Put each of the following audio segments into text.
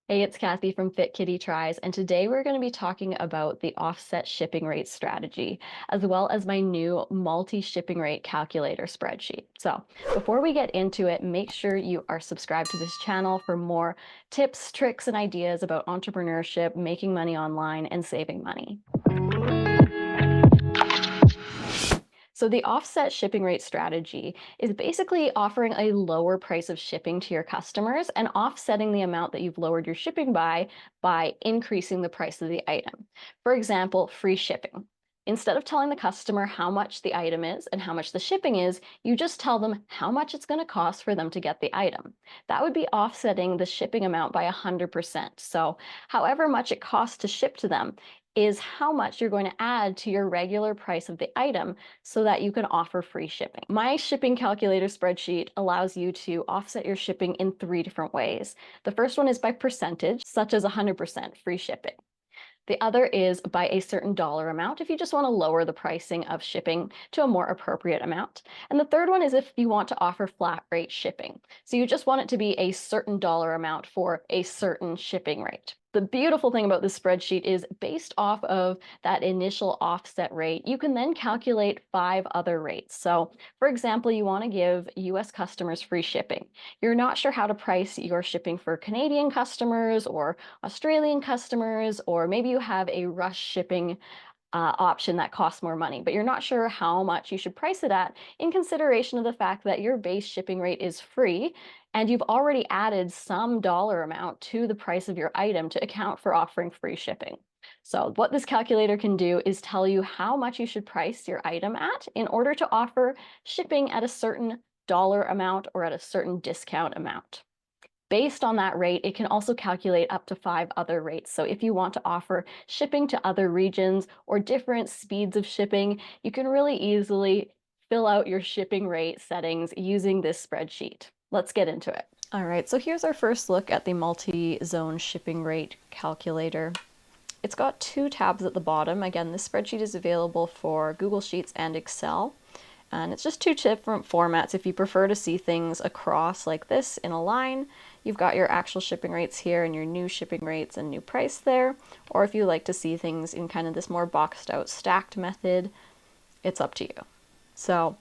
Hey, it's Kathy from Fit Kitty Tries, and today we're going to be talking about the offset shipping rate strategy, as well as my new multi-shipping rate calculator spreadsheet. So before we get into it, make sure you are subscribed to this channel for more tips, tricks, and ideas about entrepreneurship, making money online, and saving money. So the offset shipping rate strategy is basically offering a lower price of shipping to your customers and offsetting the amount that you've lowered your shipping by increasing the price of the item. For example, free shipping. Instead of telling the customer how much the item is and how much the shipping is, you just tell them how much it's going to cost for them to get the item. That would be offsetting the shipping amount by 100%. So however much it costs to ship to them is how much you're going to add to your regular price of the item so that you can offer free shipping. My shipping calculator spreadsheet allows you to offset your shipping in 3 different ways. The first one is by percentage, such as 100% free shipping. The other is by a certain dollar amount if you just want to lower the pricing of shipping to a more appropriate amount. And the third one is if you want to offer flat rate shipping. So you just want it to be a certain dollar amount for a certain shipping rate. The beautiful thing about this spreadsheet is based off of that initial offset rate, you can then calculate 5 other rates. So for example, you want to give US customers free shipping. You're not sure how to price your shipping for Canadian customers or Australian customers, or maybe you have a rush shipping option that costs more money, but you're not sure how much you should price it at in consideration of the fact that your base shipping rate is free and you've already added some dollar amount to the price of your item to account for offering free shipping. So what this calculator can do is tell you how much you should price your item at in order to offer shipping at a certain dollar amount or at a certain discount amount. Based on that rate, it can also calculate up to 5 other rates. So if you want to offer shipping to other regions or different speeds of shipping, you can really easily fill out your shipping rate settings using this spreadsheet. Let's get into it. All right, so here's our first look at the multi-zone shipping rate calculator. It's got 2 tabs at the bottom. Again, this spreadsheet is available for Google Sheets and Excel. And it's just 2 different formats. If you prefer to see things across like this in a line, you've got your actual shipping rates here and your new shipping rates and new price there. Or if you like to see things in kind of this more boxed out stacked method, it's up to you. So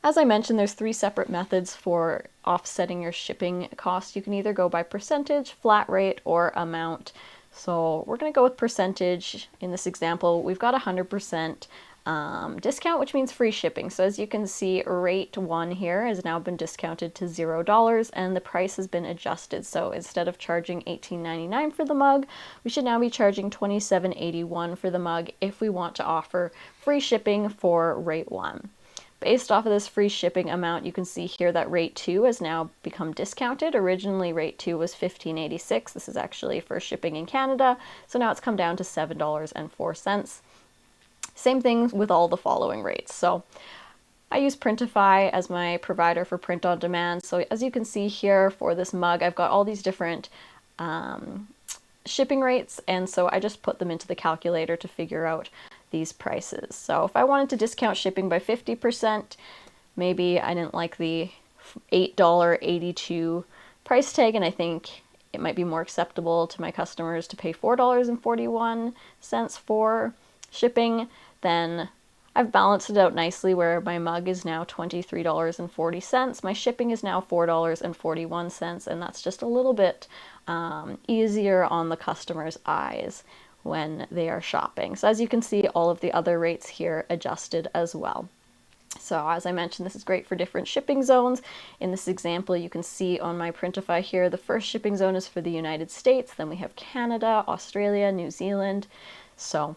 as I mentioned, there's 3 separate methods for offsetting your shipping cost. You can either go by percentage, flat rate, or amount. So we're going to go with percentage. In this example, we've got 100% discount, which means free shipping. So as you can see, rate 1 here has now been discounted to $0 and the price has been adjusted. So instead of charging $18.99 for the mug, we should now be charging $27.81 for the mug if we want to offer free shipping for rate 1. Based off of this free shipping amount, you can see here that rate 2 has now become discounted. Originally, rate 2 was $15.86. This is actually for shipping in Canada. So now it's come down to $7.04. Same thing with all the following rates. So I use Printify as my provider for print on demand. So as you can see here for this mug, I've got all these different shipping rates. And so I just put them into the calculator to figure out these prices. So if I wanted to discount shipping by 50%, maybe I didn't like the $8.82 price tag, and I think it might be more acceptable to my customers to pay $4.41 for shipping, then I've balanced it out nicely where my mug is now $23.40. My shipping is now $4.41, and that's just a little bit easier on the customer's eyes when they are shopping. So as you can see, all of the other rates here adjusted as well. So as I mentioned, this is great for different shipping zones. In this example, you can see on my Printify here, the first shipping zone is for the United States, then we have Canada, Australia, New Zealand. So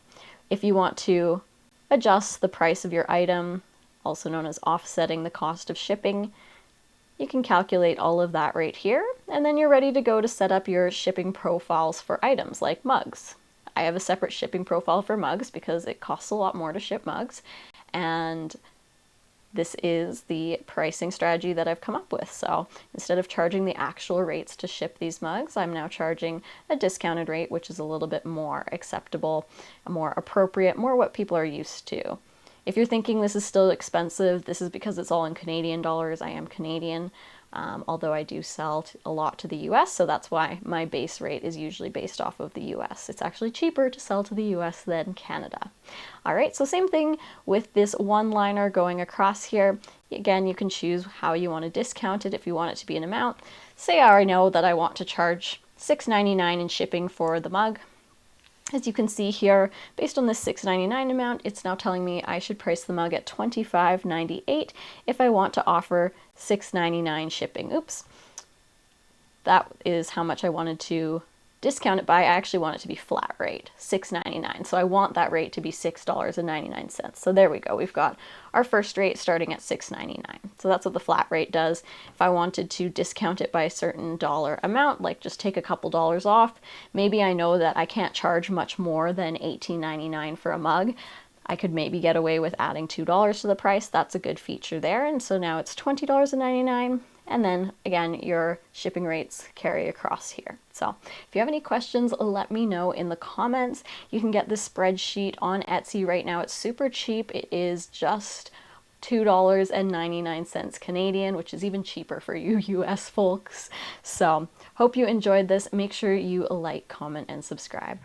if you want to adjust the price of your item, also known as offsetting the cost of shipping, you can calculate all of that right here, and then you're ready to go to set up your shipping profiles for items like mugs. I have a separate shipping profile for mugs because it costs a lot more to ship mugs, and this is the pricing strategy that I've come up with. So instead of charging the actual rates to ship these mugs, I'm now charging a discounted rate, which is a little bit more acceptable, more appropriate, more what people are used to. If you're thinking this is still expensive, this is because it's all in Canadian dollars. I am Canadian. although I do sell a lot to the US, so that's why my base rate is usually based off of the US. It's actually cheaper to sell to the US than Canada. All right, so same thing with this one-liner going across here. Again, you can choose how you want to discount it if you want it to be an amount. Say I already know that I want to charge $6.99 in shipping for the mug. As you can see here, based on this $6.99 amount, it's now telling me I should price the mug at $25.98 if I want to offer $6.99 shipping. Oops. That is how much I wanted to discount it by. I actually want it to be flat rate, $6.99. So I want that rate to be $6.99. So there we go. We've got our first rate starting at $6.99. So that's what the flat rate does. If I wanted to discount it by a certain dollar amount, like just take a couple dollars off, maybe I know that I can't charge much more than $18.99 for a mug. I could maybe get away with adding $2 to the price. That's a good feature there. And so now it's $20.99. And then again, your shipping rates carry across here. So if you have any questions, let me know in the comments. You can get this spreadsheet on Etsy right now. It's super cheap. It is just $2.99 Canadian, which is even cheaper for you US folks. So hope you enjoyed this. Make sure you like, comment, and subscribe.